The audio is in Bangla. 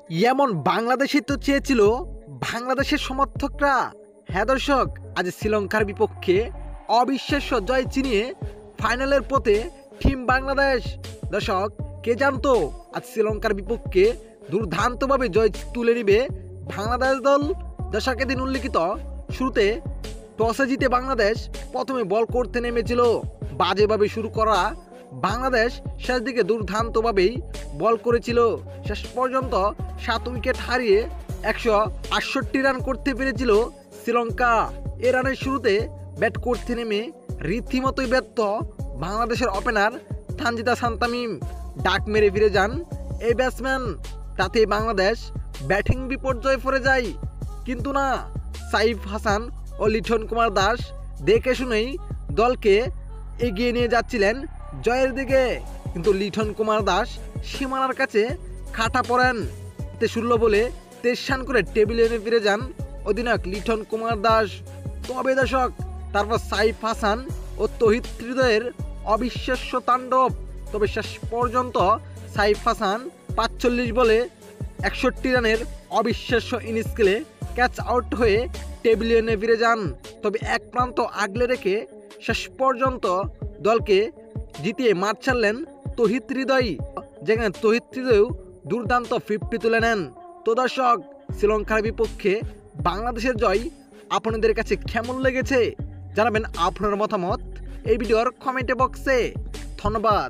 এমন বাংলাদেশই তো চেয়েছিল বাংলাদেশের সমর্থকরা। হ্যাঁ দর্শক, আজ শ্রীলঙ্কার বিপক্ষে অবিশ্বাস্য জয় চিনিয়ে ফাইনালের পথে টিম বাংলাদেশ। দর্শক, কে জানতো আজ শ্রীলঙ্কার বিপক্ষে দুর্দান্তভাবে জয় তুলে নিবে বাংলাদেশ দল। দর্শক, এদিন উল্লেখিত শুরুতে টসে জিতে বাংলাদেশ প্রথমে বল করতে নেমেছিল। বাজেভাবে শুরু করা বাংলাদেশ শেষ দিকে দুর্দান্তভাবেই বল করেছিল। শেষ পর্যন্ত 7 উইকেট হারিয়ে 168 রান করতে পেরেছিল শ্রীলঙ্কা। এ রানের শুরুতে ব্যাট করতে নেমে রীতিমতোই ব্যর্থ বাংলাদেশের ওপেনার তানজিদ হাসান তামিম। ডাক মেরে ফিরে যান এই ব্যাটসম্যান। তাতে বাংলাদেশ ব্যাটিং বিপর্যয়ে পড়ে যায়। কিন্তু না, সাইফ হাসান ও লিটন কুমার দাস দেখে শুনেই দলকে এগিয়ে নিয়ে যাচ্ছিলেন জয়ের দিকে। কিন্তু লিটন কুমার দাস সীমানার কাছে কাটা পড়েন। 16 বলে 23 রান করে টেবিলে ফিরে যান অধিনায়ক লিটন কুমার দাস। তবে দর্শক, তারপর সাইফ হাসান ও তৌহিদ হৃদয়ের অবিশ্বাস্য তাণ্ডব। তবে শেষ পর্যন্ত সাইফ হাসান 45 বলে 61 রানের অবিশ্বাস্য ইনিংস খেলে ক্যাচ আউট হয়ে টেবিলে ফিরে যান। তবে এক প্রান্ত আগলে রেখে শেষ পর্যন্ত দলকে জিতিয়ে মাঠ ছাড়লেন তৌহিদ হৃদয়, যেখানে তৌহিদ হৃদয়ও দুর্দান্ত 50 তুলে নেন। তো দর্শক, শ্রীলঙ্কার বিপক্ষে বাংলাদেশের জয় আপনাদের কাছে কেমন লেগেছে জানাবেন আপনার মতামত এই ভিডিওর কমেন্ট বক্সে। ধন্যবাদ।